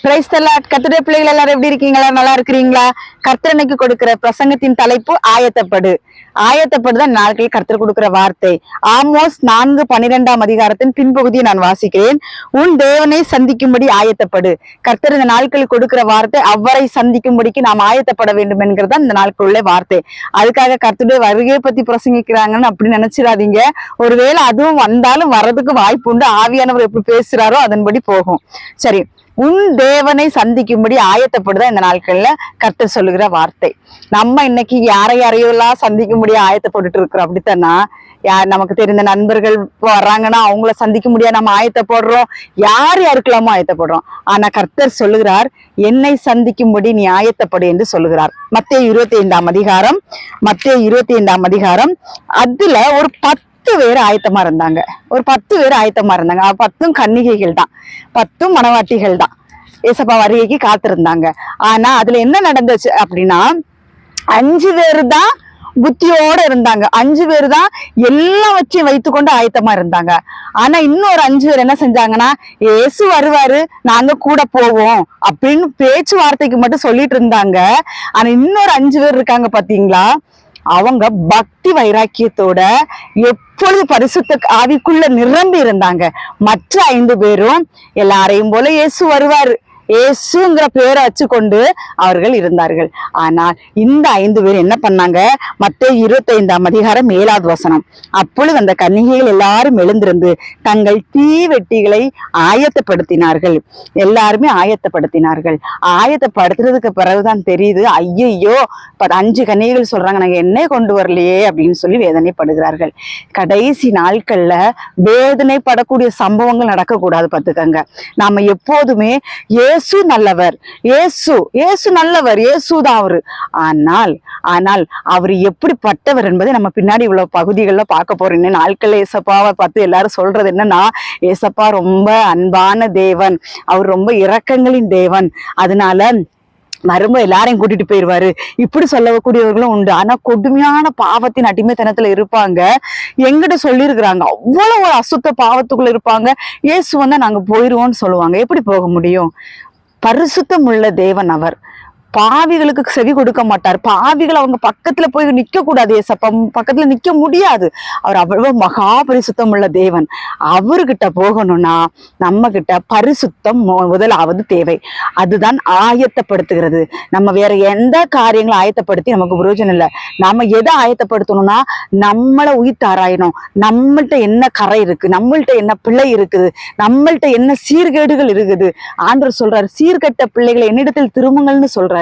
Price the Lord. கர்த்தருடைய பிள்ளைகள் எல்லாரும் எப்படி இருக்கீங்களா? நல்லா இருக்கிறீங்களா? கர்த்தர் இன்னைக்கு கொடுக்கிற பிரசங்கத்தின் தலைப்பு ஆயத்தப்படு. ஆயத்தப்படுதான் நாட்களில் கர்த்தர் கொடுக்கிற வார்த்தை. ஆமோஸ் 4:12 அதிகாரத்தின் பின்பகுதியை நான் வாசிக்கிறேன். உன் தேவனை சந்திக்கும்படி ஆயத்தப்படு. கர்த்தர் இந்த நாட்களில் கொடுக்கிற வார்த்தை அவரை சந்திக்கும்படிக்கு நாம் ஆயத்தப்பட வேண்டும் என்கிறதா இந்த நாட்களுள்ள வார்த்தை. அதுக்காக கர்த்தருடைய வருகையை பத்தி பிரசங்கிக்கிறாங்கன்னு அப்படி நினைச்சிடாதீங்க. ஒருவேளை அதுவும் வந்தாலும் வர்றதுக்கு வாய்ப்பு உண்டு. ஆவியானவர் எப்படி பேசுறாரோ அதன்படி போகும். சரி, உன் தேவனை சந்திக்கும்படி ஆயத்தப்படுதான் இந்த நாட்கள்ல கர்த்தர் சொல்லுகிற வார்த்தை. நம்ம இன்னைக்கு யாரையெல்லாம் சந்திக்கும்படி ஆயத்தப்பட்டுட்டு இருக்கிறோம். அப்படித்தானா? நமக்கு தெரிந்த நண்பர்கள் வர்றாங்கன்னா அவங்கள சந்திக்க முடியாது நம்ம ஆயத்தப்படுறோம். யாருக்கெல்லாமோ ஆயத்தப்படுறோம். ஆனா கர்த்தர் சொல்லுகிறார், என்னை சந்திக்கும்படி நீ ஆயத்தப்படு என்று சொல்லுகிறார். மத்தேயு 25 அதிகாரம் அதுல ஒரு 10 பேர் ஆயத்தமா இருந்தாங்க. ஒரு 10 பேர் ஆயத்தமா இருந்தாங்க. 10 கன்னிகைகள் தான், 10 மணவாட்டிகள் தான் ஏசப்பா வருகைக்கு காத்திருந்தாங்க. ஆனா அதுல என்ன நடந்துச்சு அப்படின்னா 5 பேரு தான் புத்தியோட இருந்தாங்க. 5 பேரு தான் எல்லாம் வச்சு வைத்துக்கொண்டு ஆயத்தமா இருந்தாங்க. ஆனா இன்னொரு 5 பேர் என்ன செஞ்சாங்கன்னா, ஏசு வருவாரு, நாங்க கூட போவோம் அப்படின்னு பேச்சுவார்த்தைக்கு மட்டும் சொல்லிட்டு இருந்தாங்க. ஆனா இன்னொரு 5 பேர் இருக்காங்க பாத்தீங்களா, அவங்க பக்தி வைராக்கியத்தோட எப்பொழுது பரிசுத்த ஆவிக்குள்ள நிரம்பி இருந்தாங்க. மற்ற 5 பேரும் எல்லாரையும் போல இயேசு வருவாரு, இயேசுங்கிற பேரை வச்சுக்கொண்டு அவர்கள் இருந்தார்கள். ஆனால் இந்த 5 பேர் என்ன பண்ணாங்க? மத்தேயு 25 அதிகாரம் 7வது வசனம். அப்பொழுது அந்த கன்னிகைகள் எல்லாரும் எழுந்திருந்து தங்கள் தீவெட்டிகளை ஆயத்தப்படுத்தினார்கள். எல்லாருமே ஆயத்தப்படுத்தினார்கள். ஆயத்தப்படுத்துறதுக்கு பிறகுதான் தெரியுது, ஐயோ 5 கன்னிகைகள் சொல்றாங்க, நாங்க எண்ணெய் கொண்டு வரலையே அப்படின்னு சொல்லி வேதனைப்படுகிறார்கள். கடைசி நாட்கள்ல வேதனைப்படக்கூடிய சம்பவங்கள் நடக்கக்கூடாது பார்த்துக்கங்க. நாம எப்போதுமே இயேசு நல்லவர், இயேசு நல்லவர், இயேசுதான் அவரு. ஆனால் அவர் எப்படிப்பட்டவர் என்பதை நம்ம பின்னாடி இவ்வளவு பகுதிகளில் பார்க்க போறோம். நாட்கள்ல ஏசப்பாவை பார்த்து எல்லாரும் சொல்றது என்னன்னா, ஏசப்பா ரொம்ப அன்பான தேவன், அவர் ரொம்ப இரக்கங்களின் தேவன், அதனால வரும்போது எல்லாரையும் கூட்டிட்டு போயிருவாரு இப்படி சொல்லக்கூடியவர்களும் உண்டு. ஆனா கொடுமையான பாவத்தின் அடிமைத்தனத்துல இருப்பாங்க. எங்கிட்ட சொல்லியிருக்கிறாங்க, அவ்வளவு ஒரு அசுத்த பாவத்துக்குள்ள இருப்பாங்க. இயேசு வந்தா நாங்க போயிருவோம்னு சொல்லுவாங்க. எப்படி போக முடியும்? பரிசுத்தம் உள்ள தேவன் அவர். பாவிகளுக்கு செவி கொடுக்க மாட்டார். பாவிகள் அவங்க பக்கத்துல போய் நிக்க கூடாது. ஏசப்பா பக்கத்துல நிக்க முடியாது. அவர் அவ்வளவு மகா பரிசுத்தம் உள்ள தேவன். அவர்கிட்ட போகணும்னா நம்ம கிட்ட பரிசுத்தம் முதலாவது தேவை. அதுதான் ஆயத்தப்படுத்துகிறது. நம்ம வேற எந்த காரியங்களும் ஆயத்தப்படுத்தி நமக்கு பிரயோஜனம் இல்லை. நாம எதை ஆயத்தப்படுத்தணும்னா நம்மளை உயிர்த்தாராயணும். நம்மள்ட்ட என்ன கரை இருக்கு, நம்மள்ட்ட என்ன பிள்ளை இருக்குது, நம்மள்ட்ட என்ன சீர்கேடுகள் இருக்குது. ஆண்டவர் சொல்றாரு, சீர்கெட்ட பிள்ளைகளை என்னிடத்தில் திரும்புங்கள்னு சொல்றாரு.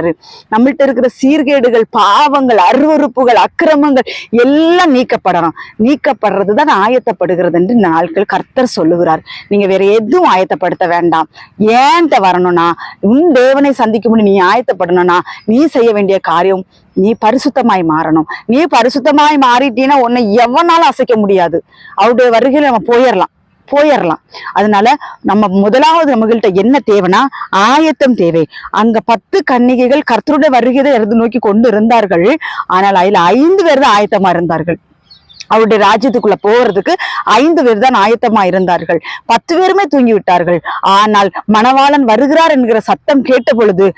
நம்மள்ட்ட இருக்கிற சீர்கேடுகள், பாவங்கள், அருவருப்புகள், அக்கிரமங்கள் எல்லாம் நீக்கப்படணும். நீக்கப்படுறதுதான் ஆயத்தப்படுகிறது என்று நாட்கள் கர்த்தர் சொல்லுகிறார். நீங்க வேற எதுவும் ஆயத்தப்படுத்த வேண்டாம். ஏன்ட்ட வரணும்னா, உன் தேவனை சந்திக்கும்போது நீ ஆயத்தப்படணும்னா நீ செய்ய வேண்டிய காரியம், நீ பரிசுத்தமாய் மாறணும். நீ பரிசுத்தமாய் மாறிட்டீன்னா உன்னை எவனாலும் அசைக்க முடியாது. அவருடைய வருகையில நம்ம போயிடலாம். அதனால நம்ம முதலாவது நம்மகிட்ட என்ன தேவைன்னா ஆயத்தம் தேவை. அங்க 10 கன்னிகைகள் கர்த்தருடைய வருகையை நோக்கி கொண்டு இருந்தார்கள். ஆனால் அதுல 5 பேர் தான் ஆயத்தமா இருந்தார்கள். அவருடைய ராஜ்யத்துக்குள்ள போறதுக்கு 5 பேர் தான் ஆயத்தமா இருந்தார்கள். 10 பேருமே தூங்கி விட்டார்கள். ஆனால் மணவாளன் வருகிறார் என்கிற சத்தம் கேட்ட பொழுது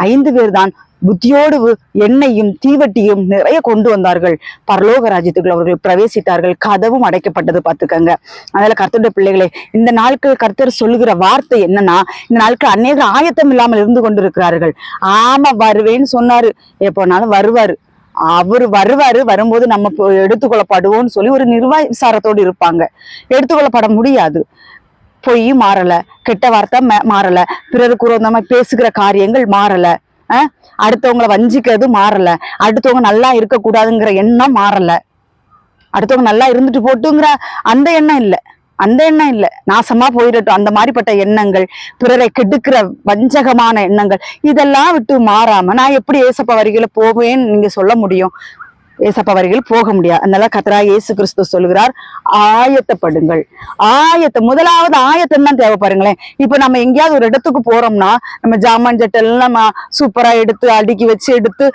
5 பேர் தான் புத்தியோடு எண்ணெயும் தீவட்டியும் நிறைய கொண்டு வந்தார்கள். பரலோக ராஜ்யத்துக்குள் அவர்கள் பிரவேசித்தார்கள். கதவும் அடைக்கப்பட்டது பார்த்துக்கங்க. அதனால கர்த்தருடைய பிள்ளைகளே, இந்த நாட்கள் கர்த்தர் சொல்லுகிற வார்த்தை என்னன்னா, இந்த நாட்கள் அநேகர் ஆயத்தம் இல்லாமல் இருந்து கொண்டிருக்கிறார்கள். ஆமா, வருவேன்னு சொன்னாரு, எப்போனாலும் வருவாரு. அவரு வருவாரு, வரும்போது நம்ம எடுத்துக்கொள்ளப்படுவோம்னு சொல்லி ஒரு நிர்வாசாரத்தோடு இருப்பாங்க. எடுத்துக்கொள்ளப்பட முடியாது. பொய் மாறல, கெட்ட வார்த்தை மாறல, பிறருக்கு விரோதமா பேசுகிற காரியங்கள் மாறல, அடுத்தவங்களை வஞ்சிக்கிறது மாறல, அடுத்தவங்க நல்லா இருக்க கூடாதுங்கிற எண்ணம் மாறல, அடுத்தவங்க நல்லா இருந்துட்டு போட்டுங்கிற அந்த எண்ணம் இல்லை, நாசமா போயிடட்டும் அந்த மாதிரிப்பட்ட எண்ணங்கள், பிறரை கெடுக்கிற வஞ்சகமான எண்ணங்கள், இதெல்லாம் விட்டு மாறாம நான் எப்படி ஏசப்பா வருகையில போவேன்னு நீங்க சொல்ல முடியும்? ஏசப்பா வருகையில் போக முடியாது. அதனால கர்த்தராகிய இயேசு கிறிஸ்து சொல்லுகிறார், ஆயத்தப்படுங்கள். முதலாவது ஆயத்தம் தான் தேவை. பாருங்களேன், இப்ப நம்ம எங்கேயாவது ஒரு இடத்துக்கு போறோம்னா நம்ம ஜாமான் ஜட்டெல்லாம் நம்ம சூப்பரா எடுத்து அடுக்கி வச்சு எடுத்து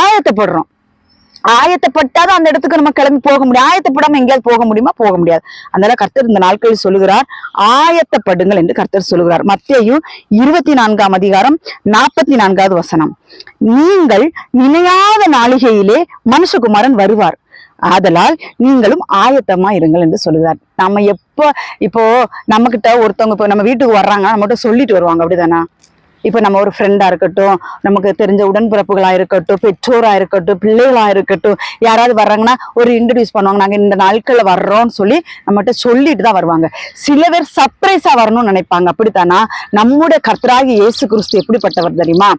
ஆயத்தப்படுறோம். ஆயத்தப்பட்டாதான் அந்த இடத்துக்கு நம்ம கிளம்பி போக முடியும். ஆயத்தப்படாம எங்கேயாவது போக முடியுமா? போக முடியாது. அதனால கர்த்தர் இந்த நாட்களில் சொல்லுகிறார், ஆயத்தப்படுங்கள் என்று கர்த்தர் சொல்லுகிறார். மத்தேயு 24ஆம் அதிகாரம் 44வது வசனம். நீங்கள் நினையாத நாளிகையிலே மனுஷகுமாரன் வருவார், ஆதலால் நீங்களும் ஆயத்தமா இருங்கள் என்று சொல்லுகிறார். நம்ம இப்போ நம்ம கிட்ட ஒருத்தவங்க இப்போ நம்ம வீட்டுக்கு வர்றாங்க, நம்மகிட்ட சொல்லிட்டு வருவாங்க, அப்படிதானா? இப்ப நம்ம ஒரு ஃப்ரெண்டா இருக்கட்டும், நமக்கு தெரிஞ்ச உடன்பிறப்புகளா இருக்கட்டும், பெற்றோரா இருக்கட்டும், பிள்ளைகளா இருக்கட்டும், யாராவது வர்றாங்கன்னா ஒரு இன்ட்ரடியூஸ் பண்ணுவாங்க, நாங்க இந்த நாட்கள்ல வர்றோம்னு சொல்லி நம்மகிட்ட சொல்லிட்டு தான் வருவாங்க. சில பேர் சர்ப்ரைஸா வரணும்னு நினைப்பாங்க, அப்படித்தானா? நம்முடைய கர்த்தராகிய இயேசு கிறிஸ்து எப்படிப்பட்டவர் தெரியுமா?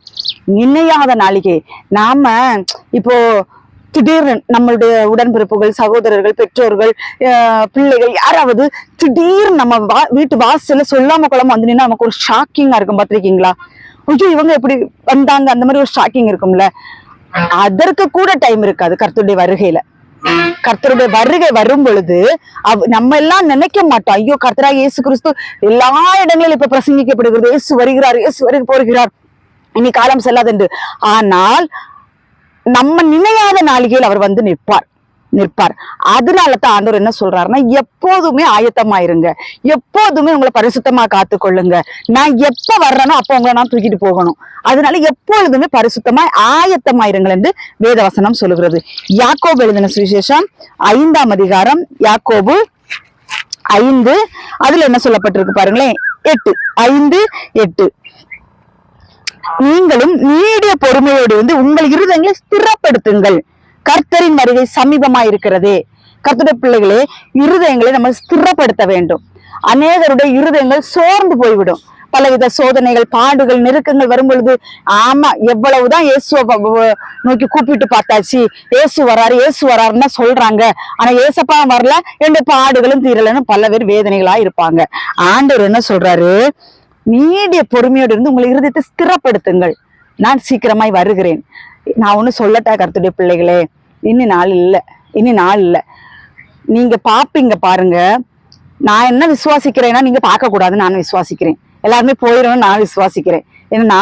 நினையாத நாளிகை. நாம இப்போ திடீர்னு நம்மளுடைய உடன்பிறப்புகள், சகோதரர்கள், பெற்றோர்கள், பிள்ளைகள் யாராவது திடீர்னு நம்ம வீட்டு வாசல்ல சொல்லாம கொள்ளாம வந்து நின்னா நமக்கு ஒரு ஷாக்கிங்கா இருக்கும். பாத்திருக்கீங்களா? ஐயோ இவங்க எப்படி வந்தாங்க, அந்த மாதிரி ஒரு ஷாக்கிங் இருக்கும்ல. அதற்கு கூட டைம் இருக்காது கர்த்தருடைய வருகையில. கர்த்தருடைய வருகை வரும் பொழுது நம்ம எல்லாம் நினைக்க மாட்டோம், ஐயோ கர்த்தராக இயேசு கிறிஸ்து எல்லா இடங்களிலும் இப்ப பிரசங்கிக்கப்படுகிறது, இயேசு வருகிறார், இயேசு வருகை போகிறார், இனி காலம் செல்லாது என்று. ஆனால் நம்ம நினையாத நாளிகையில் அவர் வந்து நிற்பார். அதனாலதான் ஆண்டவர் என்ன சொல்றாருன்னா, எப்போதுமே ஆயத்தமாயிருங்க, எப்போதுமே உங்களை பரிசுத்தமா காத்து கொள்ளுங்க. நான் எப்ப வர்றேனோ அப்ப உங்களை நான் தூக்கிட்டு போகணும். அதனால எப்பொழுதுமே பரிசுத்தமா ஆயத்தமாயிருங்கள் என்று வேதவசனம் சொல்லுகிறது. யாக்கோபு எழுதின சுவிசேஷம் 5ஆம் அதிகாரம், யாக்கோபு 5, அதுல என்ன சொல்லப்பட்டிருக்கு பாருங்களேன், 8, 5:8. நீங்களும் நீடிய பொறுமையோடு உங்கள் இருதயங்களை ஸ்திரப்படுத்துங்கள், கர்த்தரின் வருகை சமீபமா இருக்கிறதே. கர்த்தருடைய பிள்ளைகளே, இருதயங்களை நம்ம ஸ்திரப்படுத்த வேண்டும். அநேகருடைய இருதயங்கள் சோர்ந்து போய்விடும். பலவித சோதனைகள், பாடுகள், நெருக்கங்கள் வரும் பொழுது, ஆமா எவ்வளவுதான் இயேசுவை நோக்கி கூப்பிட்டு பார்த்தாச்சு, இயேசு வராருன்னு சொல்றாங்க, ஆனா ஏசப்பா வரல, எந்த பாடுகளும் தீரலன்னு பல பேர் வேதனைகளா இருப்பாங்க. ஆண்டவர் என்ன சொல்றாரு? நீடிய பொறுமையோடு இருந்து உங்களை இருதயத்தை ஸ்திரப்படுத்துங்கள், நான் சீக்கிரமாய் வருகிறேன். நான் ஒண்ணு சொல்லட்டா கர்த்தருடைய பிள்ளைகளே, இனி நாள் இல்ல. நீங்க பாப்பீங்க பாருங்க. நான் என்ன விசுவாசிக்கிறேன்னா, நீங்க பார்க்க கூடாது, நான் விசுவாசிக்கிறேன். எல்லாருமே போயிடணும், நான் விசுவாசிக்கிறேன். என்னன்னா,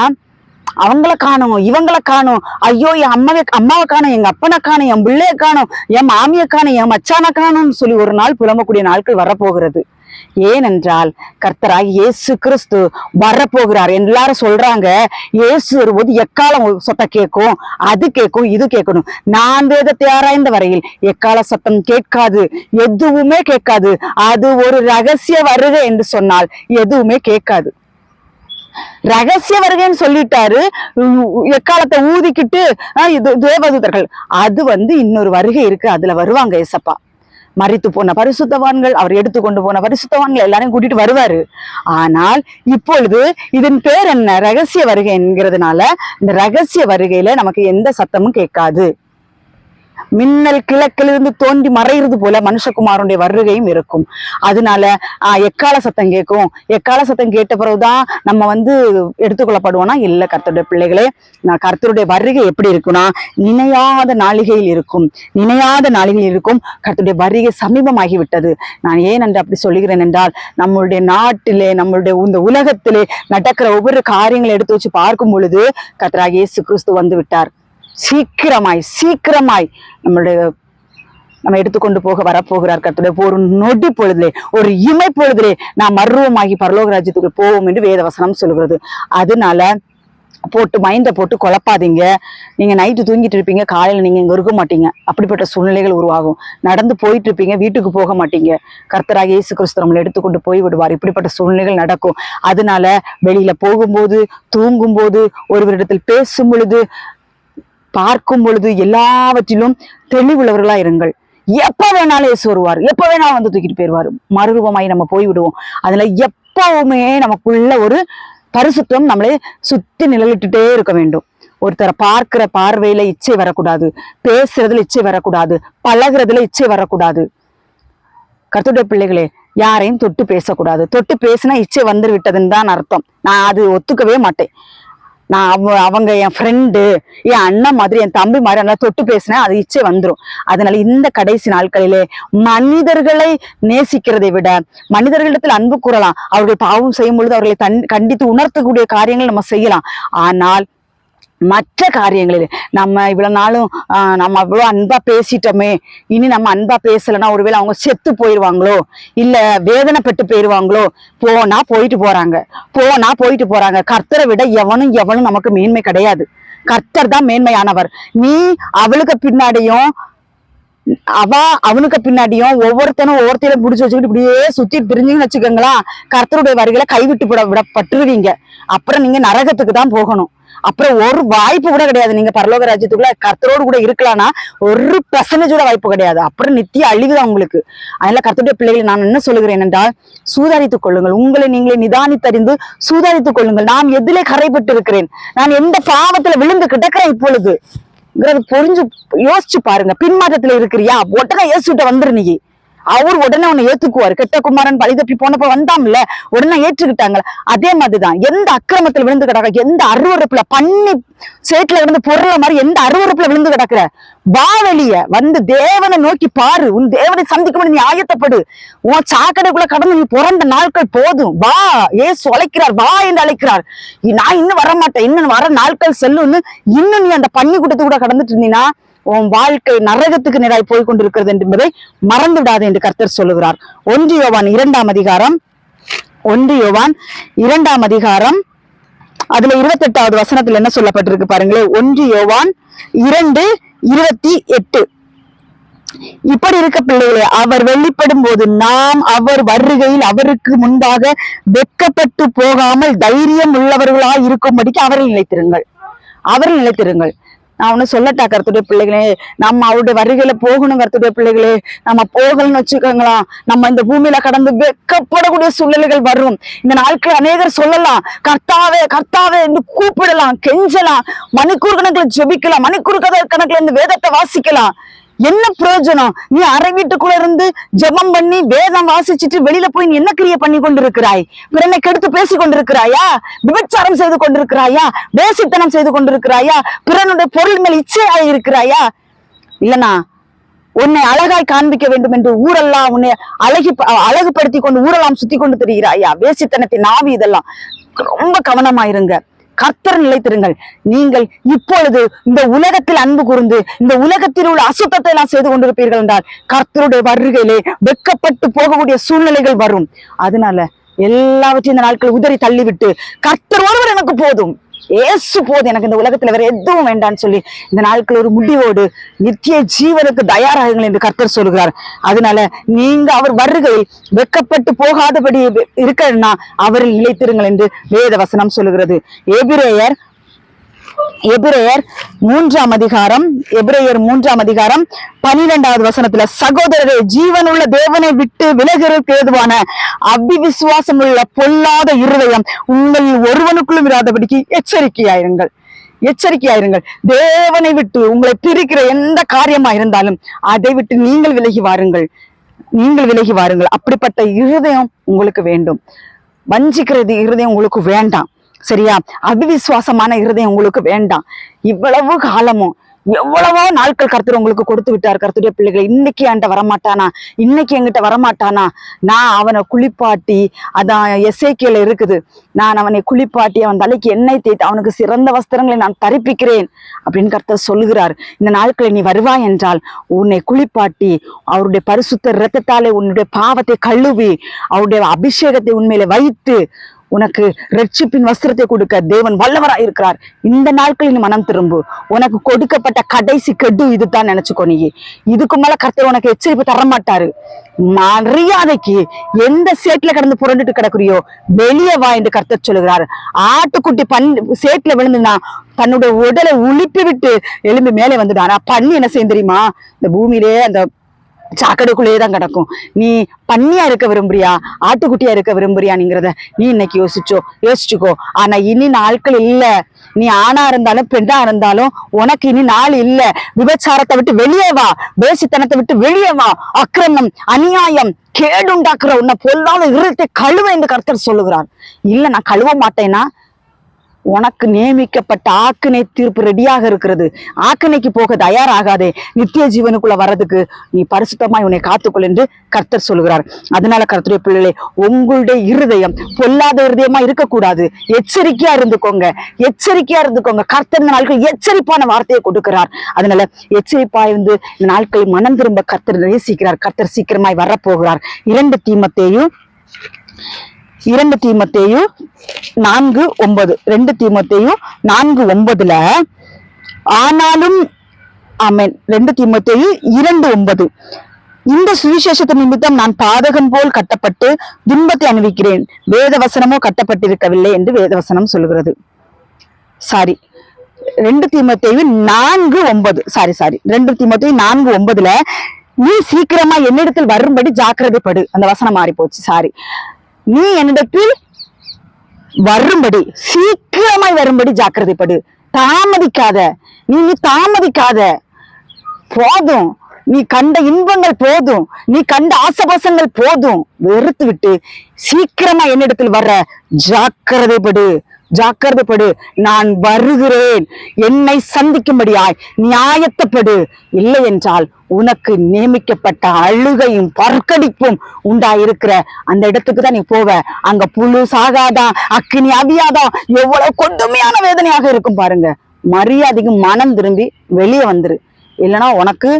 அவங்கள காணும், இவங்களை காணும், ஐயோ என் அம்மாவை காணும், எங்க அப்பனை காணும், என் பிள்ளைய காணும், என் மாமியை காணும், என் மச்சானை காணும்னு சொல்லி ஒரு நாள் புலம்பக்கூடிய நாட்கள் வரப்போகிறது. ஏனென்றால் கர்த்தராகிய இயேசு கிறிஸ்து வரப்போகிறார். எல்லாரும் சொல்றாங்க, இயேசு வரும்போது எக்காலம் சத்தம் கேட்கும், அது கேட்கும், இது கேட்கணும். நான் வேதத்தை ஆராய்ந்த வரையில் எக்கால சத்தம் கேட்காது, எதுவுமே கேட்காது. அது ஒரு ரகசிய வருகை என்று சொன்னால் எதுவுமே கேட்காது. ரகசிய வருகைன்னு சொல்லிட்டாரு, எக்காலத்தை ஊதிக்கிட்டு தேவதூதர்கள், அது இன்னொரு வருகை இருக்கு, அதுல வருவாங்க ஏசப்பா. மரித்து போன பரிசுத்தவான்கள், அவர் எடுத்துக்கொண்டு போன பரிசுத்தவான்கள் எல்லாரையும் கூட்டிட்டு வருவாரு. ஆனால் இப்பொழுது இதன் பேர் என்ன? ரகசிய வருகை என்கிறதுனால இந்த ரகசிய வருகையில நமக்கு எந்த சத்தமும் கேட்காது. மின்னல் கிழக்கிலிருந்து தோன்றி மறைகிறது போல மனுஷகுமாரனுடைய வருகையும் இருக்கும். அதனால எக்கால சத்தம் கேட்கும். எக்கால சத்தம் கேட்ட பிறகுதான் நம்ம எடுத்துக்கொள்ளப்படுவோம்னா இல்ல. கர்த்தருடைய பிள்ளைகளே, கர்த்தருடைய வருகை எப்படி இருக்குன்னா, நினையாத நாளிகையில் இருக்கும். கர்த்தருடைய வருகை சமீபமாகிவிட்டது. நான் ஏன் என்று அப்படி சொல்லுகிறேன் என்றால், நம்மளுடைய நாட்டிலே, நம்மளுடைய இந்த உலகத்திலே நடக்கிற ஒவ்வொரு காரியங்களை எடுத்து வச்சு பார்க்கும் பொழுது கர்த்தராகிய இயேசு கிறிஸ்து வந்து விட்டார். சீக்கிரமாய் நம்ம எடுத்துக்கொண்டு வரப்போகிறார். கர்த்தருடைய ஒரு நொடி பொழுதிலே, ஒரு இமை பொழுதிலே நாம் மர்வமாகி பரலோக ராஜ்யத்துக்குள் போவோம் என்று வேதவசனம் சொல்கிறது. அதனால மைண்ட போட்டு குழப்பாதீங்க. நீங்க நைட்டு தூங்கிட்டு இருப்பீங்க, காலையில நீங்க இங்க இருக்க மாட்டீங்க. அப்படிப்பட்ட சூழ்நிலைகள் உருவாகும். நடந்து போயிட்டு இருப்பீங்க, வீட்டுக்கு போக மாட்டீங்க. கர்த்தராகிய இயேசு கிறிஸ்து நம்மளை எடுத்துக்கொண்டு போய் விடுவார். இப்படிப்பட்ட சூழ்நிலைகள் நடக்கும். அதனால வெளியில போகும்போது, தூங்கும் போது, ஒருவரிடத்தில் பேசும் பொழுது, பார்க்கும் பொழுது எல்லாவற்றிலும் தெளிவுள்ளவர்களா இருங்கள். எப்ப வேணாலும் இயேசு வருவார், எப்ப வேணாலும் தூக்கிட்டு போயிடுவார். மறுரூபமாய் நம்ம போய்விடுவோம். அதுல எப்பவுமே நமக்குள்ள ஒரு பரிசுத்தம் நம்மளே சுத்தி நிழலிட்டுட்டே இருக்க வேண்டும். ஒருத்தரை பார்க்கிற பார்வையில இச்சை வரக்கூடாது, பேசுறதுல இச்சை வரக்கூடாது, பழகுறதுல இச்சை வரக்கூடாது. கர்த்தருடைய பிள்ளைகளே, யாரையும் தொட்டு பேசக்கூடாது. தொட்டு பேசினா இச்சை வந்து விட்டதுன்னு தான் அர்த்தம். நான் அது ஒத்துக்கவே மாட்டேன். நான் அவங்க என் ஃப்ரெண்டு, என் அண்ணன் மாதிரி, என் தம்பி மாதிரி, அதனால தொட்டு பேசினேன், அது இச்சை வந்துடும். அதனால இந்த கடைசி நாட்களிலே மனிதர்களை நேசிக்கிறதை விட மனிதர்களிடத்தில் அன்பு கூறலாம். அவர்கள் பாவம் செய்யும் பொழுது அவர்களை கண்டித்து உணர்த்தக்கூடிய காரியங்கள் நம்ம செய்யலாம். ஆனால் மற்ற காரியங்களில் நம்ம இவ்வளவு நாளும் நம்ம அவ்வளவு அன்பா பேசிட்டோமே, இனி நம்ம அன்பா பேசலைன்னா ஒருவேளை அவங்க செத்து போயிடுவாங்களோ, இல்ல வேதனைப்பட்டு போயிடுவாங்களோ, போயிட்டு போறாங்க. கர்த்தரை விட எவனும் நமக்கு மேன்மை கிடையாது. கர்த்தர் தான் மேன்மையானவர். நீ அவளுக்கு பின்னாடியும் அவனுக்கு பின்னாடியும் ஒவ்வொருத்தையும் புடிச்சு வச்சுக்கிட்டு இப்படியே சுத்தி பிரிஞ்சுன்னு வச்சுக்கோங்களா, கர்த்தருடைய வருகையில கைவிட்டு விடப்பட்டுருவீங்க. அப்புறம் நீங்க நரகத்துக்கு தான் போகணும். அப்புறம் ஒரு வாய்ப்பு கூட கிடையாது. நீங்க பரலோக ராஜ்யத்துக்குள்ள கர்த்தரோடு கூட இருக்கலாம்னா 1% கூட வாய்ப்பு கிடையாது. அப்புறம் நித்திய அழிவுதான் உங்களுக்கு. அதனால கர்த்தருடைய பிள்ளைகளை நான் என்ன சொல்லுகிறேன் என்றால், சூதாரித்துக் கொள்ளுங்கள். உங்களை நீங்களே நிதானித்தறிந்து சூதாரித்துக் கொள்ளுங்கள். நான் எதிலே கரைப்பட்டு இருக்கிறேன், நான் எந்த பாவத்துல விழுந்து கிடக்கிறேன் இப்பொழுது புரிஞ்சு யோசிச்சு பாருங்க. பின்மாற்றத்துல இருக்கிறியா, உடனே இயேசுட்ட வந்துரு. நீ அவர் உடனே உன்னை ஏத்துக்குவாரு. கெட்ட குமாரன் பழி தப்பி போனப்ப வந்தாம்ல, உடனே ஏற்றுக்கிட்டாங்க. அதே மாதிரிதான் எந்த அக்கிரமத்துல விழுந்து கிடக்க, எந்த அருவறுப்புல பண்ணி சேட்டுல விழுந்து பொருள மாதிரி எந்த அருவறுப்புல விழுந்து கிடக்குற, வா வெளிய வந்து தேவனை நோக்கி பாரு. உன் தேவனை சந்திக்கும் நீ ஆயத்தப்படு. உன் சாக்கடைக்குள்ள கடந்து நீ பிறந்த நாட்கள் போதும். வா, ஏசு அழைக்கிறார், வா என்று அழைக்கிறார். நான் இன்னும் வரமாட்டேன், இன்னும் வர நாட்கள் செல்லும்னு இன்னும் நீ அந்த பன்னி கூட்டத்து கூட கடந்துட்டு இருந்தீங்கன்னா உன் வாழ்க்கை நரகத்துக்கு நேராய் போய் கொண்டிருக்கிறது என்பதை மறந்து விடாது என்று கர்த்தர் சொல்லுகிறார். 1 யோவான் 2ஆம் அதிகாரம், 1 யோவான் 2ஆம் அதிகாரம் அதுல 28வது வசனத்துல என்ன சொல்லப்பட்டிருக்கு பாருங்களேன். 1 யோவான் 2:28. இப்படி இருக்க பிள்ளைகளே, அவர் வெளிப்படும் போது நாம் அவர் வருகையில் அவருக்கு முன்பாக வெட்கப்பட்டு போகாமல் தைரியம் உள்ளவர்களாய் இருக்கும்படிக்கு அவரில் நிலைத்திருங்கள். நான் ஒண்ணு சொல்லட்டா கர்த்தருடைய பிள்ளைகளே, நம்ம அவருடைய வருகையில போகணும். கர்த்தருடைய பிள்ளைகளே, நம்ம போகணும்னு வச்சுக்கோங்களா, நம்ம இந்த பூமியில கடந்து வெட்கப்படக்கூடிய சூழ்நிலைகள் வரும். இந்த நாட்கள் அநேகர் சொல்லலாம், கர்த்தாவே கர்த்தாவே என்று கூப்பிடலாம், கெஞ்சலாம், மணிக்கூர் கணக்குல ஜெபிக்கலாம், மணிக்கூர் கணக்குல இந்த வேதத்தை வாசிக்கலாம். என்ன பிரயோஜனம்? நீ அரை வீட்டுக்குள்ள இருந்து ஜெபம் பண்ணி வேதம் வாசிச்சுட்டு வெளியில போய் நீ என்ன கிரியை பண்ணி கொண்டிருக்கிறாய்? பிறனை கெடுத்து பேசி கொண்டிருக்கிறாயா? விபச்சாரம் செய்து கொண்டிருக்கிறாயா? வேசித்தனம் செய்து கொண்டிருக்கிறாயா? பிறனுடைய பொருள் மேல் இச்சையாய் இருக்கிறாயா? இல்லனா உன்னை அழகாய் காண்பிக்க வேண்டும் என்று ஊரெல்லாம் உன்னை அழகுபடுத்தி கொண்டு ஊரெல்லாம் சுத்தி கொண்டு திரிகிறாயா? வேசித்தனத்தின் ஆவி. இதெல்லாம் ரொம்ப கவனமாயிருங்க. கர்த்தர் நிலைத்திருங்கள். நீங்கள் இப்பொழுது இந்த உலகத்தில் அன்பு கூர்ந்து இந்த உலகத்தில் உள்ள அசுத்தத்தை எல்லாம் செய்து கொண்டிருப்பீர்கள் என்றால் கர்த்தருடைய வருகையிலே வெட்கப்பட்டு போகக்கூடிய சூழ்நிலைகள் வரும். அதனால எல்லாவற்றையும் இந்த நாட்கள் உதறி தள்ளிவிட்டு கர்த்தர் ஒருவர் எனக்கு போதும், ஏசு போது, எனக்கு இந்த உலகத்துல வேற எதுவும் வேண்டான்னு சொல்லி இந்த நாட்கள் ஒரு முடிவோடு நித்திய ஜீவனுக்கு தயாராகுங்கள் என்று கர்த்தர் சொல்கிறார். அதனால நீங்க அவர் வருகையில் வெட்கப்பட்டு போகாதபடி இருக்கணும்னா அவரில் நிலைத்திருங்கள் என்று வேத வசனம் சொல்லுகிறது. எபிரேயர் 3ஆம் அதிகாரம் 12வது வசனத்துல, சகோதரரே, ஜீவனுள்ள தேவனை விட்டு விலகிறதுக்கு ஏதுவான அவிவிசுவாசம் உள்ள பொல்லாத இருதயம் உங்களில் ஒருவனுக்குள்ளும் இராதபடிக்கு எச்சரிக்கையாயிருங்கள். தேவனை விட்டு உங்களை பிரிக்கிற எந்த காரியமா இருந்தாலும் அதை விட்டு நீங்கள் விலகி வாருங்கள். அப்படிப்பட்ட இருதயம் உங்களுக்கு வேண்டும். வஞ்சிக்கிறது இருதயம் உங்களுக்கு வேண்டாம். சரியா? அவிவிசுவாசமான இருதயம் உங்களுக்கு வேண்டாம். இவ்வளவு காலமும் எவ்வளவோ நாட்கள் கர்த்தர் உங்களுக்கு கொடுத்து விட்டார். கர்த்தருடைய பிள்ளைகளை இன்னைக்கு என்கிட்ட வரமாட்டானா, இன்னைக்கு என்கிட்ட வரமாட்டானா, நான் அவனை குளிப்பாட்டி, அதான் எசேக்கியேல இருக்குது, நான் அவனை குளிப்பாட்டி அவன் தலைக்கு எண்ணெய் தேய்த்து அவனுக்கு சிறந்த வஸ்திரங்களை நான் தரிப்பிக்கிறேன் அப்படின்னு கர்த்தர் சொல்லுகிறார். இந்த நாட்களில் நீ வருவாய் என்றால் உன்னை குளிப்பாட்டி அவருடைய பரிசுத்த இரத்தத்தாலே உன்னுடைய பாவத்தை கழுவி அவருடைய அபிஷேகத்தை உண்மையில வைத்து உனக்கு ரட்சிப்பின் வஸ்திரத்தை கொடுக்க தேவன் வல்லவராய் இருக்கிறார். இந்த நாட்களில் நீ மனம் திரும்பு. உனக்கு கொடுக்கப்பட்ட கடைசி கெடு இதுதான் நினைச்சுக்கோ. நீ இதுக்கு மேல கர்த்தர் உனக்கு எச்சரிப்பு தர மாட்டாரு. மரியாதைக்கு எந்த சேட்டுல கடந்து புரண்டுட்டு கிடக்குறியோ வெளியே வா என்று கர்த்தர் சொல்லுகிறார். ஆட்டுக்குட்டி சேட்டுல விழுந்துனா தன்னுடைய உடலை உளிப்பி விட்டு எழும்பி மேலே வந்துடும். ஆனா பண்ணி என்ன செய்யும் தெரியுமா? இந்த பூமியிலே அந்த சாக்கடைக்குள்ளேயேதான் கிடக்கும். நீ பன்னியா இருக்க விரும்புறியா, ஆட்டுக்குட்டியா இருக்க விரும்புறியாங்கிறத நீ இன்னைக்கு யோசிச்சுக்கோ. ஆனா இனி நாட்கள் இல்ல. நீ ஆணா இருந்தாலும் பெண்ணா இருந்தாலும் உனக்கு இனி நாள் இல்ல. விபச்சாரத்தை விட்டு வெளியே வா, வேசித்தனத்தை விட்டு வெளியே வா. அக்கிரமம், அநியாயம், கேடுண்டாக்குற உன்னை பொல்லாத இருதயத்தை கழுவ என்று கர்த்தர் சொல்லுகிறார். இல்ல நான் கழுவ மாட்டேன்னா உனக்கு நியமிக்கப்பட்ட ஆக்கினை தீர்ப்பு ரெடியாக இருக்கிறது. ஆக்கினைக்கு போக தயாராகாதே. நித்திய ஜீவனுக்குள்ள வர்றதுக்கு நீ பரிசுத்தமாய் உன்னை காத்துக்கொள் என்று கர்த்தர் சொல்கிறார். அதனால கர்த்தருடைய பிள்ளைகளே, உங்களுடைய இருதயம் பொல்லாத இருதயமா இருக்கக்கூடாது. எச்சரிக்கையா இருந்துக்கோங்க, எச்சரிக்கையா இருந்துக்கோங்க. கர்த்தர் இந்த நாட்கள் எச்சரிப்பான வார்த்தையை கொடுக்கிறார். அதனால எச்சரிப்பா இருந்து இந்த நாட்களில் மனம் திரும்ப கர்த்தர் நேசிக்கிறார். கர்த்தர் சீக்கிரமாய் வரப்போகிறார். 2 தீமோத்தேயு 4:9 2 தீமோத்தேயு 4:9 ஆனாலும் ஆமென். 2 தீமோத்தேயு 2:9 இந்த சுவிசேஷத்து நிமித்தம் நான் பாதகன் போல் கட்டப்பட்டு துன்பத்தை அனுபவிக்கிறேன், வேத வசனமோ கட்டப்பட்டிருக்கவில்லை என்று வேதவசனம் சொல்கிறது. சாரி 2 தீமோத்தேயு 4:9 2 தீமோத்தேயு 4:9 நீ சீக்கிரமா என்னிடத்தில் வரும்படி ஜாக்கிரதைப்படு. அந்த வசனம் மாறி போச்சு. சாரி, நீ என்னிடத்தில் வரும்படி, சீக்கிரமாய் வரும்படி ஜாக்கிரதைப்படு. தாமதிக்காத, நீ தாமதிக்காத. போதும், நீ கண்ட இன்பங்கள் போதும், நீ கண்ட ஆசபாசங்கள் போதும். வெறுத்து விட்டு சீக்கிரமா என்னிடத்தில் வர்ற ஜாக்கிரதைப்படு, ஜாக்கிரதைப்படு. நான் வருகிறேன், என்னை சந்திக்கும்படியாய் நியாயத்தப்படு. இல்லை என்றால் உனக்கு நியமிக்கப்பட்ட அழுகையும் பற்கடிப்பும் உண்டாயிருக்கிற அந்த இடத்துக்கு தான் நீ போவ. அங்க புழு சாகாதான், அக்கினி அவியாதான், எவ்வளவு கொடுமையான வேதனையாக இருக்கும் பாருங்க. மரியாதைக்கு மனம் திரும்பி வெளியே வந்துரு. இல்லைன்னா உனக்கு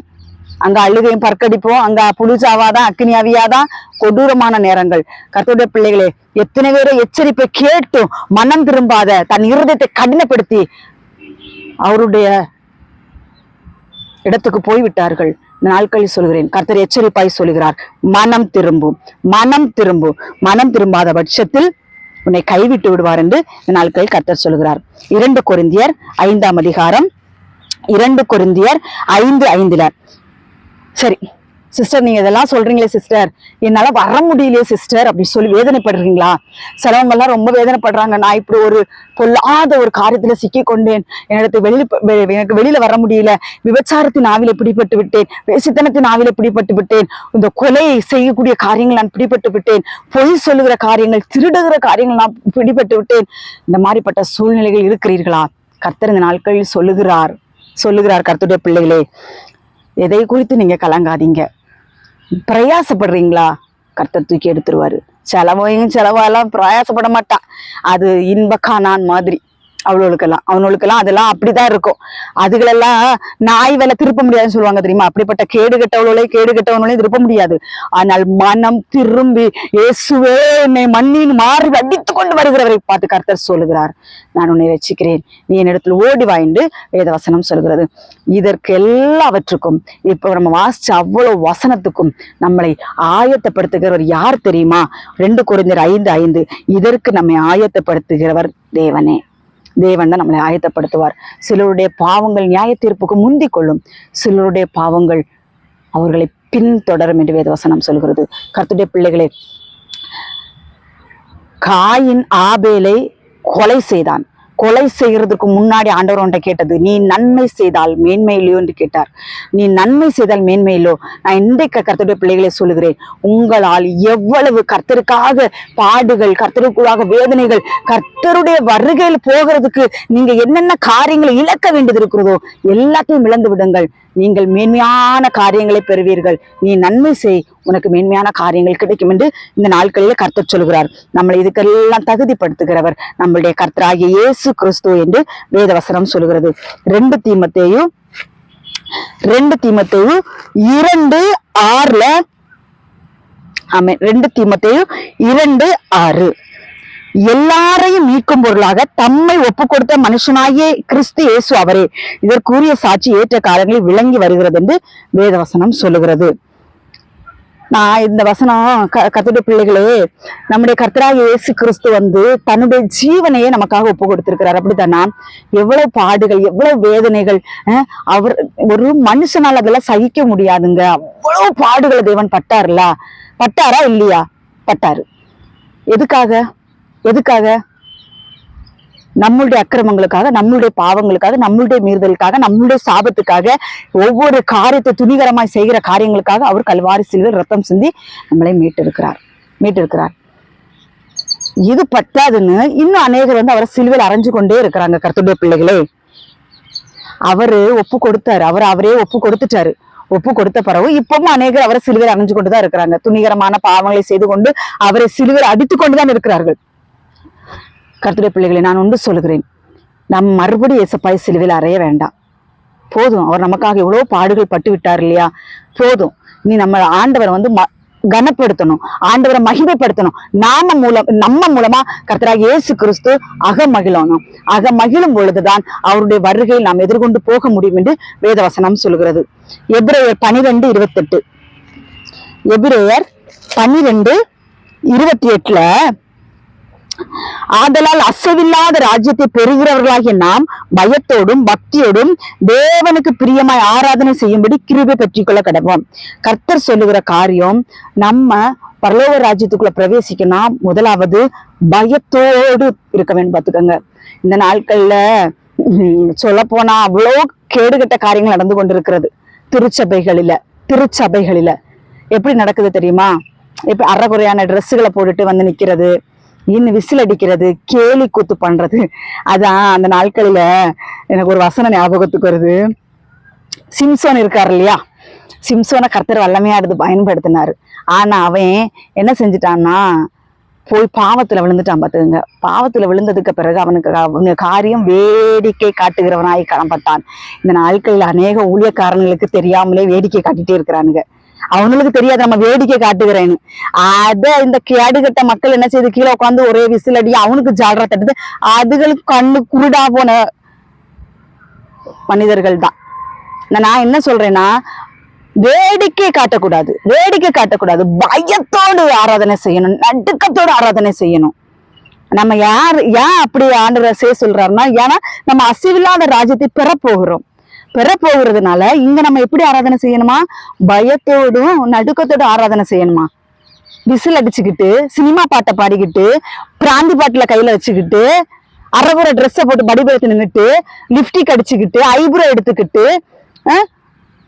அங்க அழுகையும் பற்கடிப்போம், அங்க புழு சாவாதான், அக்கினி அவியாதான், கொடூரமான நேரங்கள். கர்த்தருடைய பிள்ளைகளே, எத்தனை பேரை எச்சரிப்பை கேட்டும் மனம் திரும்பாத, தன் இருதயத்தை கடினப்படுத்தி அவருடைய இடத்துக்கு போய்விட்டார்கள். இந்த நாட்களில் சொல்கிறேன், கர்த்தர் எச்சரிப்பாய் சொல்கிறார், மனம் திரும்பும், மனம் திரும்பும். மனம் திரும்பாத பட்சத்தில் உன்னை கைவிட்டு விடுவார் என்று இந்த நாட்களில் கர்த்தர் சொல்கிறார். 2 கொரிந்தியர் 5ஆம் அதிகாரம் 2 கொரிந்தியர் 5:5 சரி சிஸ்டர், நீங்க இதெல்லாம் சொல்றீங்களே சிஸ்டர், என்னால வர முடியலையே சிஸ்டர் அப்படி சொல்லி வேதனைப்படுறீங்களா? சிலவங்க எல்லாம் ரொம்ப வேதனைப்படுறாங்க. நான் இப்படி ஒரு பொல்லாத ஒரு காரியத்துல சிக்கி கொண்டேன், எனக்கு வெளியில வர முடியல, விபச்சாரத்தின் ஆவில பிடிபட்டு விட்டேன், வேசித்தனத்தின் ஆவில பிடிபட்டு விட்டேன், இந்த கொலை செய்யக்கூடிய காரியங்கள் நான் பிடிபட்டு விட்டேன், பொய் சொல்லுகிற காரியங்கள், திருடுகிற காரியங்கள் நான் பிடிபட்டு விட்டேன். இந்த மாதிரிப்பட்ட சூழ்நிலைகள் இருக்கிறீர்களா? கர்த்தர் இந்த நாட்களில் சொல்லுகிறார் கர்த்தருடைய பிள்ளைகளே, எதை குறித்து நீங்க கலங்காதீங்க. பிரயாசப்படுறீங்களா? கர்த்தர் தூக்கி எடுத்துருவாரு. செலவெல்லாம் பிரயாசப்பட மாட்டான். அது இன்பக்கானான் மாதிரி அவனுக்கெல்லாம் அதெல்லாம் அப்படிதான் இருக்கும். அதுகளெல்லாம் நாய் வேலை திருப்ப முடியாதுன்னு சொல்லுவாங்க தெரியுமா? அப்படிப்பட்ட கேடு கெட்டவர்களையும் திருப்ப முடியாது. ஆனால் மனம் திரும்பி இயேசுவே என்னை மண்ணின் மாறி அடித்து கொண்டு வருகிறவரை பார்த்து கர்த்தர் சொல்லுகிறார், நான் உன்னை ரட்சிக்கிறேன், நீ என்னிடத்தில் ஓடி வாய்ந்து வேதவசனம் சொல்கிறது. இதற்கு எல்லாவற்றுக்கும் இப்ப நம்ம வாசிச்ச அவ்வளவு வசனத்துக்கும் நம்மளை ஆயத்தப்படுத்துகிறவர் யார் தெரியுமா? 2 கொரிந்தியர் 5:5 இதற்கு நம்மை ஆயத்தப்படுத்துகிறவர் தேவனே. தேவன் தான் நம்மளை ஆயத்தப்படுத்துவார். சிலருடைய பாவங்கள் நியாய தீர்ப்புக்கு முந்திக் கொள்ளும், சிலருடைய பாவங்கள் அவர்களை பின்தொடரும் என்று வேதவசனம் சொல்கிறது. கர்த்தருடைய பிள்ளைகளே, காயின் ஆபேலை கொலை செய்தான். கொலை செய்யறதுக்கு முன்னாடி ஆண்டவர் ஒன்றை கேட்டது, நீ நன்மை செய்தால் மேன்மை இல்லையோ என்று கேட்டார். நீ நன்மை செய்தால் மேன்மை இல்லோ? நான் இன்றைக்கு கர்த்தருடைய பிள்ளைகளை சொல்லுகிறேன், உங்களால் எவ்வளவு கர்த்தருக்காக பாடுகள், கர்த்தருக்குள்ளாக வேதனைகள், கர்த்தருடைய வருகையில் போகிறதுக்கு நீங்க என்னென்ன காரியங்களை இழக்க வேண்டியது இருக்கிறதோ எல்லாத்தையும் இழந்து விடுங்கள். நீங்கள் மேன்மையான காரியங்களை பெறுவீர்கள். நீ நன்மை செய், உனக்கு மேன்மையான காரியங்கள் கிடைக்கும் என்று இந்த நாட்களில கர்த்தர் சொல்கிறார். நம்மளை இதுக்கெல்லாம் தகுதிப்படுத்துகிறவர் நம்மளுடைய கர்த்தராகிய இயேசு கிறிஸ்து என்று வேதவசனம் சொல்கிறது. 2 தீமோத்தேயு 2:6 ஆமென். 2 தீமோத்தேயு 2:6 எல்லாரையும் மீட்கும் பொருளாக தம்மை ஒப்பு கொடுத்த மனுஷனாகிய கிறிஸ்து இயேசு அவரே, இதற்குரிய சாட்சி ஏற்ற காலங்களில் விளங்கி வருகிறது என்று வேதவசனம் சொல்லுகிறது. நான் இந்த வசனம் கர்த்தருடைய பிள்ளைகளே, நம்முடைய கர்த்தராகிய இயேசு கிறிஸ்து தன்னுடைய ஜீவனையே நமக்காக ஒப்பு கொடுத்திருக்கிறார். அப்படித்தானா? எவ்வளவு பாடுகள், எவ்வளவு வேதனைகள், அவர் ஒரு மனுஷனால் அதெல்லாம் சகிக்க முடியாதுங்க. அவ்வளவு பாடுகளை தேவன் பட்டாரா இல்லையா? பட்டாரு. எதுக்காக? நம்மளுடைய அக்கிரமங்களுக்காக, நம்மளுடைய பாவங்களுக்காக, நம்மளுடைய மீறுதலுக்காக, நம்மளுடைய சாபத்துக்காக, ஒவ்வொரு காரியத்தை துணிகரமாய் செய்கிற காரியங்களுக்காக அவர் கல்வாரி சிலுவையில் ரத்தம் சிந்தி நம்மளை மீட்டிருக்கிறார். இது பத்தாதுன்னு இன்னும் அநேகர் வந்து அவரை சிலுவையில் அரைஞ்சு கொண்டே இருக்கிறாங்க. கர்த்தருடைய பிள்ளைகளே, அவரு ஒப்பு கொடுத்தாரு, அவரே ஒப்பு கொடுத்துட்டாரு. ஒப்பு கொடுத்த பிறகு இப்பவும் அநேகர் அவரை சிலுவையில் அரைஞ்சு கொண்டுதான் இருக்கிறாங்க. துணிகரமான பாவங்களை செய்து கொண்டு அவரை சிலுவையில் அடித்து கொண்டுதான் இருக்கிறார்கள். கர்த்தருடைய பிள்ளைகளை, நான் ஒன்று சொல்லுகிறேன், நம் மறுபடியும் இயேசுப்பாய் சிலுவையில் அறைய வேண்டாம். போதும், அவர் நமக்காக எவ்வளவு பாடுகள் பட்டு விட்டார் இல்லையா? போதும். நீ நம்ம ஆண்டவரை வந்து கனப்படுத்தணும், ஆண்டவரை மகிமைப்படுத்தணும். நம்ம மூலமா கர்த்தராகிய இயேசு கிறிஸ்து அகமகிழணும். அகமகிழும் பொழுதுதான் அவருடைய வருகையில் நாம் எதிர்கொண்டு போக முடியும் என்று வேதவசனம் சொல்கிறது. எபிரேயர் 12:28, எபிரேயர் 12:28 ஆதலால் அசைவில்லாத ராஜ்யத்தை பெறுகிறவர்களாகிய நாம் பயத்தோடும் பக்தியோடும் தேவனுக்கு பிரியமாய் ஆராதனை செய்யும்படி கிருபை பெற்றுக் கொள்ள கடவோம். கர்த்தர் சொல்லுகிற காரியம், நம்ம பரலோக ராஜ்யத்துக்குள்ள பிரவேசிக்கணும், முதலாவது பயத்தோடு இருக்க வேண்டும். பார்த்துக்கோங்க, இந்த நாட்கள்ல சொல்ல போனா அவ்வளோ கேடுகட்ட காரியங்கள் நடந்து கொண்டிருக்கிறது. திருச்சபைகளில எப்படி நடக்குது தெரியுமா? இப்ப அறகுறையான ட்ரெஸ்ஸுகளை போட்டுட்டு வந்து நிக்கிறது, இன்னும் விசில் அடிக்கிறது, கேலி கூத்து பண்றது. அதான் அந்த நாட்களில எனக்கு ஒரு வசனம் ஞாபகத்துக்கு வருது. சிம்சோன் இருக்காரு இல்லையா? சிம்சோனை கர்த்தர் வல்லமையா எடுத்து பயன்படுத்தினாரு. ஆனா அவன் என்ன செஞ்சுட்டான்னா, போய் பாவத்துல விழுந்துட்டான். பார்த்துக்கங்க, பாவத்துல விழுந்ததுக்கு பிறகு அவனுக்கு காரியம் வேடிக்கை காட்டுகிறவனாய் காணப்பட்டான். இந்த நாட்களில் அநேக ஊழியக்காரர்களுக்கு தெரியாமலே வேடிக்கை காட்டிட்டே இருக்கிறானுங்க. அவனுக்கு தெரியாது நம்ம வேடிக்கை காட்டுகிறேன்னு. அத இந்த கேடுகட்ட மக்கள் என்ன செய்து, கீழே உட்காந்து ஒரே விசில் அடி அவனுக்கு ஜாலரா தட்டுது. அதுகளுக்கு கண்ணு குருடா போன மனிதர்கள் தான். நான் என்ன சொல்றேன்னா, வேடிக்கை காட்டக்கூடாது, பயத்தோடு ஆராதனை செய்யணும், நடுக்கத்தோடு ஆராதனை செய்யணும். நம்ம ஏன் அப்படி ஆண்டவர் செய்ய சொல்றாருன்னா, ஏன்னா நம்ம அசைவில்லாத ராஜ்யத்தை பெறப்போகிறதுனால இங்க நம்ம எப்படி ஆராதனை செய்யணுமா? பயத்தோடும் நடுக்கத்தோடும் ஆராதனை செய்யணுமா? விசில் அடிச்சுக்கிட்டு, சினிமா பாட்டை பாடிக்கிட்டு, பிராந்தி பாட்டுல கையில வச்சுக்கிட்டு, அரைகுறை ட்ரெஸ்ஸை போட்டு படிபடுத்தி நின்றுட்டு, லிப்டிக் அடிச்சுக்கிட்டு, ஐப்ரோ எடுத்துக்கிட்டு,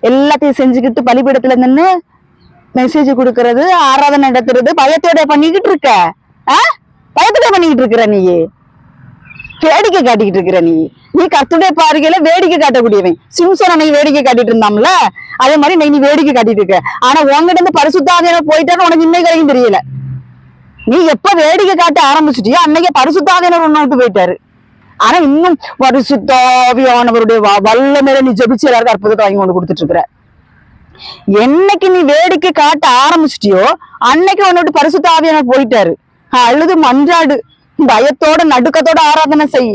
எல்லாத்தையும் செஞ்சுக்கிட்டு பலிபீடத்துல நின்று மெசேஜ் கொடுக்கறது, ஆராதனை நடத்துறது பயத்தோட பண்ணிக்கிட்டு இருக்க. பயத்தோட பண்ணிக்கிட்டு இருக்கிற நீ, வேடிக்கை காட்டிக்கிட்டு இருக்கிற நீ கர்த்தருடைய பார்வையில வேடிக்கை காட்டக்கூடியவன். சிம்சோன் அன்னைக்கு வேடிக்கை காட்டிட்டு இருந்தாம்ல, அதே மாதிரி நீ வேடிக்கை காட்டிட்டு இருக்க. ஆனா உங்ககிட்ட இருந்து பரிசுத்தாவியான போயிட்டான்னு உனக்கு இன்னைக்கு வரைக்கும் தெரியல. நீ எப்ப வேடிக்கை காட்ட ஆரம்பிச்சுட்டியோ அன்னைக்கு பரிசுத்தாவியானவர் ஒண்ணு விட்டு போயிட்டாரு. ஆனா இன்னும் பரிசுத்தாவியானவருடைய வல்லமையில நீ ஜெபிச்சு எல்லாருக்கும் அற்புதத்தை வாங்கி கொண்டு கொடுத்துட்டு இருக்கிற. என்னைக்கு நீ வேடிக்கை காட்ட ஆரம்பிச்சிட்டியோ அன்னைக்கு உன்னோட பரிசுத்தாவியானவர் போயிட்டாரு. அழுது மன்றாடு, பயத்தோட நடுக்கத்தோட ஆராதனை செய்.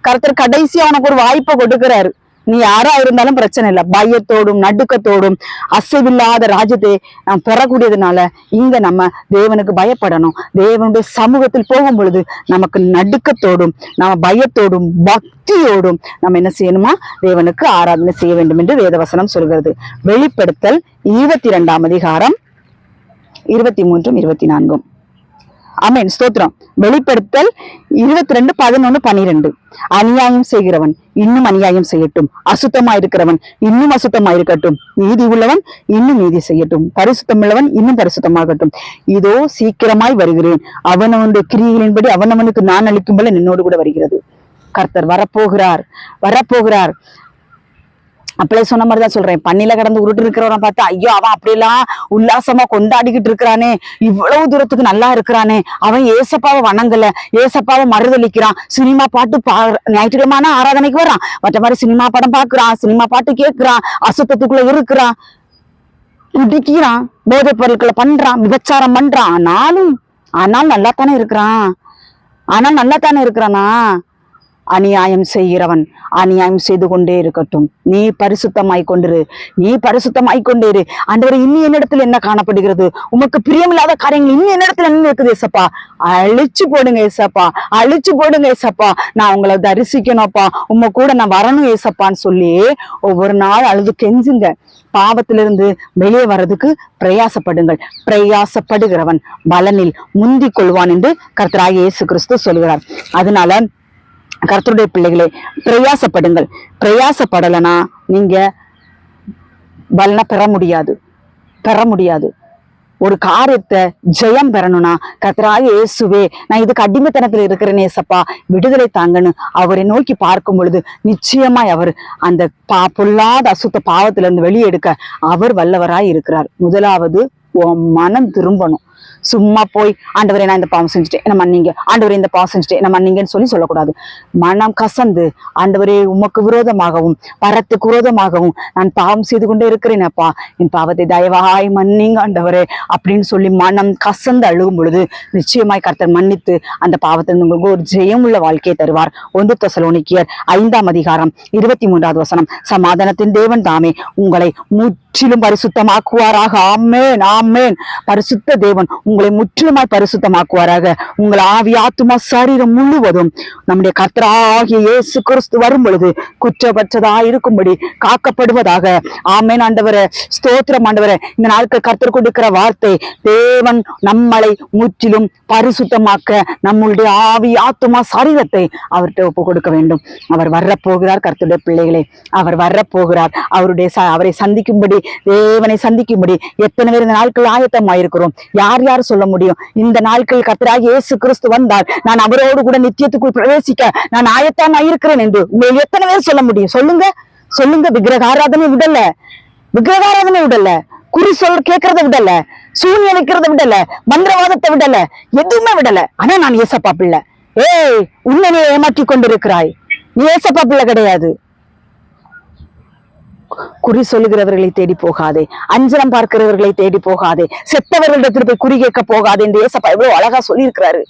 கர்த்தர் கடைசியா உனக்கு ஒரு வாய்ப்பை கொடுக்கிறாரு. நீ யாரா இருந்தாலும் பிரச்சனை இல்லை, பயத்தோடும் நடுக்கத்தோடும் அசைவில்லாத ராஜ்யத்தை நாம் பெறக்கூடியதுனால இங்க நம்ம தேவனுக்கு பயப்படணும். தேவனுடைய சமூகத்தில் போகும் பொழுது நமக்கு நடுக்கத்தோடும் நம்ம பயத்தோடும் பக்தியோடும் நம்ம என்ன செய்யணுமா? தேவனுக்கு ஆராதனை செய்ய வேண்டும் என்று வேதவசனம் சொல்கிறது. வெளிப்படுத்தல் 22ஆம் அதிகாரம் 23, 24. ஆமென், ஸ்தோத்திரம். வெளிப்படுத்தல் 22:11-12. அநியாயம் செய்கிறவன் இன்னும் அநியாயம் செய்யட்டும், அசுத்தமா இருக்கிறவன் இன்னும் அசுத்தமா இருக்கட்டும், நீதி உள்ளவன் இன்னும் நீதி செய்யட்டும், பரிசுத்தம் உள்ளவன் இன்னும் பரிசுத்தமாகட்டும். இதோ சீக்கிரமாய் வருகிறேன், அவனவனுடைய கிரியைகளின்படி அவனவனுக்கு நான் அளிக்கும்போது என்னோடு கூட வருகிறது. கர்த்தர் வரப்போகிறார். அப்படியே சொன்ன மாதிரிதான் சொல்றேன். பண்ணில கடந்து உருட்டு இருக்கிறவனை பார்த்து, ஐயோ அவன் அப்படியெல்லாம் உல்லாசமா கொண்டாடிக்கிட்டு இருக்கிறானே, இவ்வளவு தூரத்துக்கு நல்லா இருக்கிறானே, அவன் ஏசப்பாவை வணங்கல, ஏசப்பாவை மறுதளிக்கிறான், சினிமா பாட்டு ஞாயிற்றுக்கிழமான ஆராதனைக்கு வரான், மற்ற மாதிரி சினிமா படம் பாக்குறான், சினிமா பாட்டு கேட்கிறான், அசுத்தத்துக்குள்ள இருக்கிறான், குடிக்கிறான், போதைப் பொருட்களை பண்றான், விபச்சாரம் பண்றான். ஆனால் நல்லாத்தானே இருக்கிறானா? அநியாயம் செய்கிறவன் அநியாயம் செய்து கொண்டே இருக்கட்டும். நீ பரிசுத்தமாய் கொண்டிரு. ஆண்டவரே, இன்னும் என்னிடத்துல என்ன காணப்படுகிறது? உமக்கு பிரியமில்லாத காரியங்கள் இன்னும் என்னிடத்துல என்ன இருக்குது ஏசப்பா? அழிச்சு போடுங்க ஏசப்பா. நான் உங்களை தரிசிக்கணும்ப்பா, உங்க கூட நான் வரணும் ஏசப்பான்னு சொல்லி ஒவ்வொரு நாள் அழுது கெஞ்சுங்க. பாவத்திலிருந்து வெளியே வர்றதுக்கு பிரயாசப்படுகிறவன் பலனில் முந்திக் கொள்வான் என்று கர்த்தராகிய இயேசு கிறிஸ்து சொல்கிறார். அதனால கர்த்தருடைய பிள்ளைகளே, பிரயாசப்படலைன்னா நீங்க பலனை பெற முடியாது. ஒரு காரியத்தை ஜெயம் பெறணும்னா கர்த்தராகிய இயேசுவே, நான் இதுக்கு அடிமைத்தனத்துல இருக்கிறேன் ஏசப்பா, விடுதலை தாங்கன்னு அவரை நோக்கி பார்க்கும் பொழுது நிச்சயமாய் அவர் அந்த பொல்லாத அசுத்த பாவத்துல இருந்து வெளியே எடுக்க அவர் வல்லவராய் இருக்கிறார். முதலாவது உன் மனம் திரும்பணும். சும்மா போய் ஆண்டவரே நான் இந்த பாவம் செஞ்சுட்டேன் என்ன மன்னிங்க, ஆண்டவரே இந்த பாவம் செஞ்சுட்டேன் என்ன மன்னிங்கன்னு சொல்லக்கூடாது. மனம் கசந்து ஆண்டவரே உமக்கு விரோதமாகவும் பரத்துக்கு விரோதமாகவும் நான் பாவம் செய்து கொண்டே இருக்கிறேனப்பா, என் பாவத்தை தயவாய் மன்னிங்க ஆண்டவரே அப்படின்னு சொல்லி மனம் கசந்து அழுகும் பொழுது நிச்சயமாய் கர்த்தர் மன்னித்து அந்த பாவத்தை உங்களுக்கு ஒரு ஜெயமுள்ள வாழ்க்கையை தருவார். 1 தெசலோனிக்கேயர் 5ஆம் அதிகாரம் 23வது வசனம். சமாதானத்தின் தேவன் தாமே உங்களை முற்றிலும் பரிசுத்தமாக்குவாராக. ஆமென் ஆமென். பரிசுத்த தேவன் உங்களை முற்றிலுமாய் பரிசுத்தமாக்குவாராக. உங்கள் ஆவி ஆத்துமா சரீரம் முழுவதும் நம்முடைய கர்த்தராகிய இயேசு கிறிஸ்து வரும் பொழுது குற்றப்பற்றதாய் இருக்கும்படி காக்கப்படுவதாக. ஆமென் ஆண்டவரே, ஸ்தோத்திரம் ஆண்டவரே. இந்த நாட்கள் கர்த்தர் கொடுக்கிற வார்த்தை, தேவன் நம்மளை முற்றிலும் பரிசுத்தமாக்க நம்மளுடைய ஆவி ஆத்துமா சரீரத்தை அவர்கிட்ட ஒப்பு கொடுக்க வேண்டும். அவர் வரப்போகிறார் கர்த்தருடைய பிள்ளைகளே, அவர் வரப்போகிறார். அவரை சந்திக்கும்படி, தேவனை சந்திக்கும்படி எத்தனை பேர் இந்த நாட்கள் ஆயத்தமாயிருக்கிறோம். யார் யார் சொல்ல முடியும்? இந்த நாட்கள் கர்த்தராகிய இயேசு கிறிஸ்து வந்தால் நான் அவரோடு கூட நித்தியத்துக்குள் பிரவேசிக்க நான் ஆயத்தமாயிருக்கிறேன் என்று உங்களுக்கு எத்தனை பேர் சொல்ல முடியும்? சொல்லுங்க சொல்லுங்க. விக்கிரக ஆராதனை விடல, விக்கிரக ஆராதனை விடல, குறி கேட்கறத விடல, சூன்யம் வைக்கிறத விடல, மந்திரவாதத்தை விடல, எதுவுமே விடல. ஆனா நான் ஏசப்பா பிள்ளை. ஏய், உன்னை ஏமாற்றி கொண்டிருக்கிறாய். நீ ஏசப்பா பிள்ளை கிடையாது. குறி சொல்லுகிறவர்களை தேடி போகாதே, அஞ்சனம் பார்க்கிறவர்களை தேடி போகாதே, செத்தவர்களிடத்தில் போய் குறி கேட்க போகாதே என்று ஏசப்பா எவ்வளவு அழகா சொல்லி இருக்கிறாரு.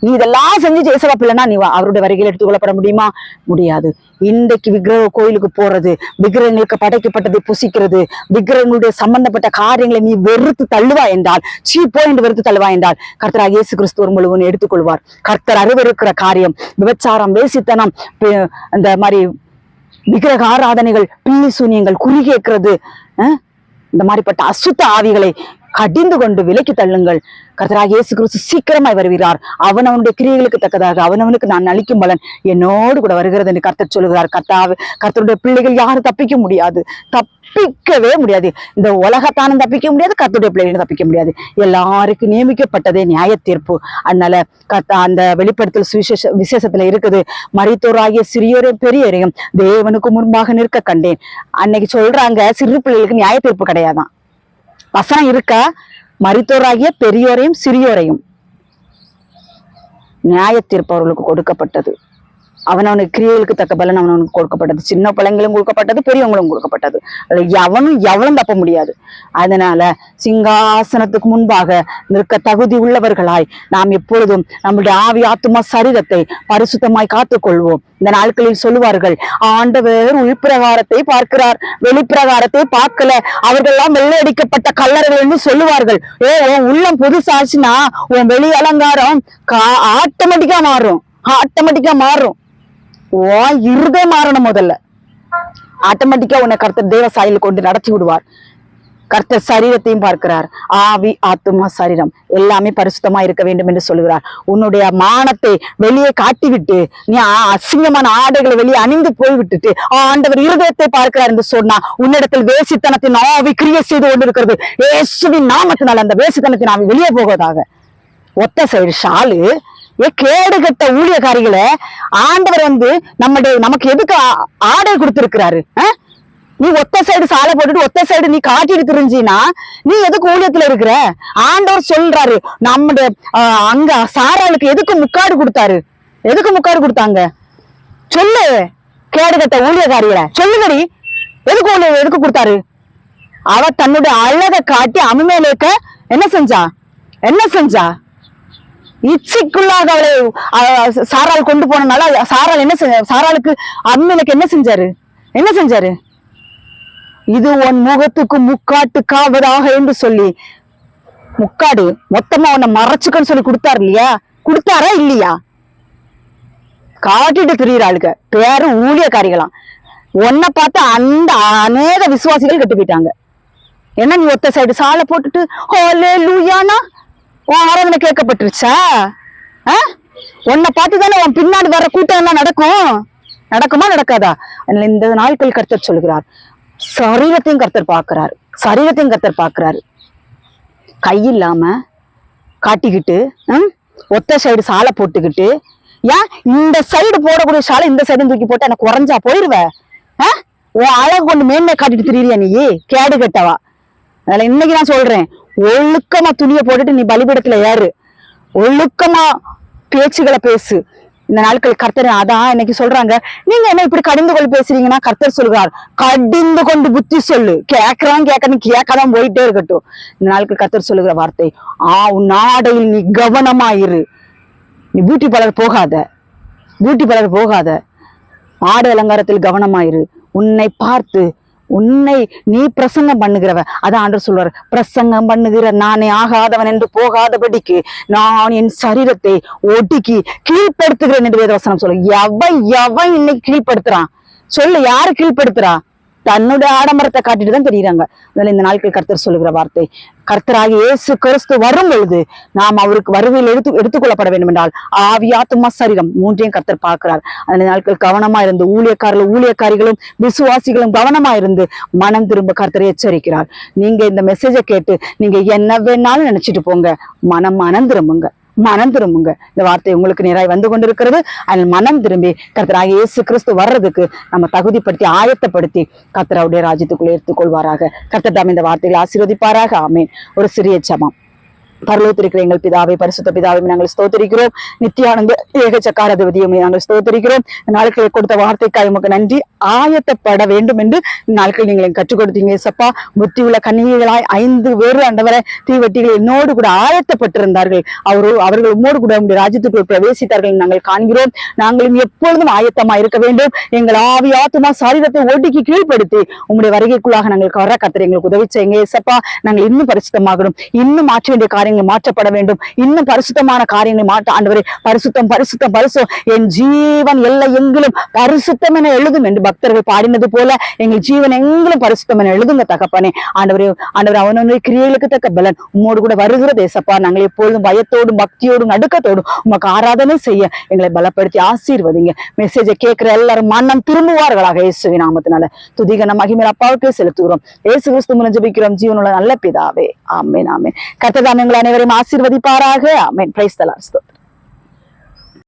நீ இதெல்லாம் செஞ்சு ஏசப்பா பிள்ளைனா நீ அவருடைய வருகையில் எடுத்துக்கொள்ளப்பட முடியுமா? முடியாது. இன்றைக்கு விக்கிரக கோயிலுக்கு போறது, விக்கிரகங்களுக்கு படைக்கப்பட்டதை புசிக்கிறது, விக்கிரகங்களுடைய சம்பந்தப்பட்ட காரியங்களை நீ வெறுத்து தள்ளுவா என்றால், சீப்போ என்று வெறுத்து தள்ளுவா என்றால் கர்த்தராகிய இயேசு கிறிஸ்து ஒரு முழுவதும் எடுத்துக்கொள்வார். கர்த்தர் அருவருக்கிற காரியம் விபச்சாரம், வேசித்தனம், அந்த மாதிரி விக்கிரக ஆராதனைகள், பில்லி சூனியங்கள், குறி கேட்கிறது, இந்த மாதிரிப்பட்ட அசுத்த ஆவிகளை கடிந்து கொண்டு விலக்கி தள்ளுங்கள். கர்த்தராகிய இயேசு கிறிஸ்து சீக்கிரமாய் வருகிறார். அவனவனுடைய கிரியைகளுக்கு தக்கதாக அவனவனுக்கு நான் அளிக்கும் பலன் என்னோடு கூட வருகிறது என்று கர்த்தர் சொல்லுகிறார். கர்த்தருடைய பிள்ளைகள் யாரும் தப்பிக்க முடியாது, தப்பிக்கவே முடியாது. இந்த உலகத்தானும் தப்பிக்க முடியாது, கர்த்தருடைய பிள்ளைகளும் தப்பிக்க முடியாது. எல்லாருக்கும் நியமிக்கப்பட்டதே நியாய தீர்ப்பு. அதனால அந்த வெளிப்படுத்தல் விசேஷத்துல இருக்குது, மரித்தோராகிய சிறியோரையும் பெரியோரையும் தேவனுக்கு முன்பாக நிற்க கண்டேன். அன்னைக்கு சொல்றாங்க சிறு பிள்ளைகளுக்கு நியாய தீர்ப்பு கிடையாதான். வசனம் இருக்கா? மரித்தோராகிய பெரியோரையும் சிறியோரையும் நியாய தீர்ப்பு அவர்களுக்கு கொடுக்கப்பட்டது. அவனவனுக்கு கிரியைகளுக்கு தக்க பலன் அவனவனுக்கு கொடுக்கப்பட்டது. சின்ன பிள்ளைங்களும் கொடுக்கப்பட்டது, பெரியவங்களும் கொடுக்கப்பட்டது. எவனும் தப்ப முடியாது. அதனால சிங்காசனத்துக்கு முன்பாக நிற்க தகுதி உள்ளவர்களாய் நாம் எப்பொழுதும் நம்முடைய ஆவி ஆத்துமா சரீரத்தை பரிசுத்தமாய் காத்துக்கொள்வோம். இந்த நாட்களில் சொல்லுவார்கள், ஆண்டவர் உள்பிரகாரத்தை பார்க்கிறார், வெளிப்பிரகாரத்தை பார்க்கல, அவர்கள் எல்லாம் வெள்ளையடிக்கப்பட்ட கல்லறைகள் என்று சொல்லுவார்கள். உன் உள்ளம் புதுசாச்சுன்னா உன் வெளி அலங்காரம் ஆட்டோமேட்டிக்கா மாறும். இருதயம் மாறணும். முதல்ல ஆட்டோமேட்டிக்கா உன்னை கர்த்தர் தேவ சாயலில் கொண்டு நடத்தி விடுவார். கர்த்தர் சரீரத்தையும் பார்க்கிறார். ஆவி ஆத்துமா சரீரம் எல்லாமே பரிசுத்தமா இருக்க வேண்டும் என்று சொல்லுகிறார். உன்னுடைய மானத்தை வெளியே காட்டிவிட்டு நீ அசிங்கமான ஆடைகளை வெளியே அணிந்து போய் விட்டுட்டு ஆண்டவர் இருதயத்தை பார்க்கிறார் என்று சொன்னா உன்னிடத்தில் வேசித்தனத்தின் ஆவி கிரியை செய்து கொண்டிருக்கிறது. இயேசுவின் நாமத்தினால் அந்த வேசித்தனத்தின் ஆவி வெளியே போவதாக. ஒத்த சைடு ஷாலு கேடுகட்ட ஊழியக்காரிகளை ஆண்டவர் நமக்கு எதுக்கு ஆடை கொடுத்திருக்கிறாரு? நீ ஒத்த சைடு சாலை போட்டுட்டு ஒத்த சைடு நீ காட்டிட்டு தெரிஞ்சினா நீ எதுக்கு ஊழியத்துல இருக்கிற? ஆண்டவர் சொல்றாரு, நம்முடைய அங்க சாராளுக்கு எதுக்கு முக்காடு கொடுத்தாரு? எதுக்கு முக்காடு கொடுத்தாங்க? சொல்லு, கேடுகட்ட ஊழியக்காரிகளை சொல்லுங்கடி, எதுக்கு கொடுத்தாரு? அவ தன்னுடைய அழகை காட்டி அம்மையிலேக்க என்ன செஞ்சா இச்சைக்குள்ளாக அவளை சாரால் கொண்டு போனனால சாரால் சாராளுக்கு அம்மையிலுக்கு என்ன செஞ்சாரு? இது உன் முகத்துக்கு முக்காட்டுக்காவதாக என்று சொல்லி முக்காடு மொத்தமா உன்னை மறைச்சுக்கன்னு சொல்லி கொடுத்தாரா இல்லையா? காட்டிட்டு திரியிறாளுங்க பேரு ஊழியக்காரிகளாம். உன்னை பார்த்து அந்த அநேக விசுவாசிகள் கெட்டு போயிட்டாங்க. என்ன நீ ஒத்த சைடு சாலை போட்டுட்டு ஹல்லேலூயானா உன் ஆராதனை கேட்கப்பட்டுருச்சா? உன்னை பார்த்துதானே உன் பின்னாடி வர கூட்டம் என்ன நடக்குமா நடக்காதா? இந்த நாட்கள் கர்த்தர் சொல்கிறார், சரீரத்தையும் கர்த்தர் பார்க்கிறாரு. கையில்லாம காட்டிக்கிட்டு ஒத்த சைடு சாலை போட்டுக்கிட்டு, ஏன் இந்த சைடு போடக்கூடிய சாலை இந்த சைடு தூக்கி போட்டு எனக்கு குறைஞ்சா போயிருவ? உன் அழகு கொண்டு மேன்மை காட்டிட்டு திரியா நீ? கேடு கட்டவா? அதுல இன்னைக்கு நான் சொல்றேன், ஒழுக்கமா துணியை போட்டுட்டு நீ பலிபீடத்துல ஏறு, ஒழுக்கமா பேச்சுகளை பேசு. இந்த நாட்கள் கர்த்தர் அதான் இன்னைக்கு சொல்றாங்க, நீங்க என்ன இப்படி கடிந்து கொண்டு பேசுறீங்கன்னா கர்த்தர் சொல்கிறார், கடிந்து கொண்டு புத்தி சொல்லு. கேட்கறான் கேட்கணும், கேட்கதான் போயிட்டே இருக்கட்டும். இந்த நாட்கள் கர்த்தர் சொல்லுகிற வார்த்தை, உன் ஆடையில் நீ கவனமாயிரு. நீ பியூட்டி பார்லர் போகாத, பியூட்டி பார்லர் போகாத, ஆடை அலங்காரத்தில் கவனமாயிரு. உன்னை பார்த்து உன்னை நீ பிரசங்கம் பண்ணுகிறவ, அதான் ஆண்டவர் சொல்வார், பிரசங்கம் பண்ணுகிற நானே ஆகாதவன் என்று போகாதபடிக்கு நான் என் சரீரத்தை ஒடுக்கி கீழ்படுத்துகிறேன் என்று வேதவசனம் சொல்லு. எவன் இன்னைக்கு கீழ்படுத்துறான் சொல்லு? யாரு கீழ்படுத்துறா? தன்னுடைய ஆடம்பரத்தை காட்டிட்டு தான் தெரியுறாங்க. அதனால இந்த நாட்கள் கர்த்தர் சொல்லுகிற வார்த்தை, கர்த்தராகி இயேசு கிறிஸ்து வரும் பொழுது நாம் அவருக்கு வருவையில் எடுத்துக்கொள்ளப்பட வேண்டும் என்றால் ஆவி, ஆத்துமா, சரீரம் மூன்றையும் கர்த்தர் பார்க்கிறார். அந்த நாட்கள் கவனமா இருந்து ஊழியக்காரிகளும் விசுவாசிகளும் கவனமா இருந்து மனம் திரும்ப கர்த்தரை எச்சரிக்கிறார். நீங்க இந்த மெசேஜை கேட்டு நீங்க என்ன வேணாலும் நினைச்சிட்டு போங்க, மனம் திரும்புங்க. இந்த வார்த்தை உங்களுக்கு நேராய் வந்து கொண்டிருக்கிறது. அதில் மனம் திரும்பி கர்த்தராகிய இயேசு கிறிஸ்து வர்றதுக்கு நம்ம தகுதிப்படுத்தி ஆயத்தப்படுத்தி கர்த்தருடைய ராஜ்யத்துக்குள்ளே எடுத்துக்கொள்வாராக. கர்த்தர் தாம் இந்த வார்த்தைகளை ஆசீர்வதிப்பாராக. ஆமேன். ஒரு சிறிய ஜெபம். பரலோகத்திருக்கிற எங்கள் பிதாவே, பரிசுத்த பிதாவை நாங்கள் ஸ்தோத்திரிக்கிறோம். நித்தியானந்த ஏகச்சக்காரதிபதியை நாங்கள் ஸ்தோத்திரிக்கிறோம். நாட்களை கொடுத்த வார்த்தைக்காக உமக்கு நன்றி. ஆயத்தப்பட வேண்டும் என்று நாட்கள் நீங்கள் கற்றுக் கொடுத்தீங்க சப்பா. புத்தி உள்ள கன்னிகைகளாய் 5 பேர் ஆண்டவரை தீவட்டிகள் என்னோடு கூட ஆயத்தப்பட்டிருந்தார்கள். அவர்கள் உம்மோடு கூட உங்களுடைய ராஜ்யத்துக்குள் பிரவேசித்தார்கள் நாங்கள் காண்கிறோம். நாங்களும் எப்பொழுதும் ஆயத்தமா இருக்க வேண்டும். எங்கள் ஆவி, ஆத்துமா, சரீரத்தை ஒடுக்கி கீழ்ப்படுத்தி உங்களுடைய வருகைக்குள்ளாக நாங்கள் வர கர்த்தர் எங்களுக்கு உதவி செய்யுங்க சப்பா. நாங்கள் இன்னும் பரிசுத்தமாகணும், இன்னும் மாற்ற வேண்டிய காரியங்கள் மாற்றப்பட வேண்டும், இன்னும் பரிசுத்தமான காரியங்களை மாற்ற ஆண்டவரே பரிசுத்தம் பரிசுத்தம் பரிசுத்தம், என் ஜீவன் எல்லை எங்கிலும் பரிசுத்தம் என எழுதும் என்று பக்தர்கள் பாடினது போல எங்கள் ஜீவன் எங்கிலும் பரிசுத்தம் என எழுதுங்க தகப்பனே. ஆண்டவரே அவனுடைய கிரியைகளுக்கு தக்க பலன் உம்மோடு கூட வருகிற தேசப்பா. நாங்கள் எப்பொழுதும் பயத்தோடும் பக்தியோடும் நடுக்கத்தோடும் உமக்கு ஆராதனை செய்ய எங்களை பலப்படுத்தி ஆசீர்வதிங்க. மெசேஜை கேட்கிற எல்லாரும் மனம் திரும்புவார்களாக இயேசுவின் நாமத்தினால. துதிகன மகிமை அப்பாவுக்கு செலுத்துகிறோம். இயேசு கிறிஸ்து மூலம் ஜெபிக்கிறோம் ஜீவனுள்ள நல்ல பிதாவே. ஆமென் ஆமென். கர்த்தர் தாமே உங்களை அனைவரையும் ஆசீர்வதிப்பாராக. ஆமென். Praise the Lord.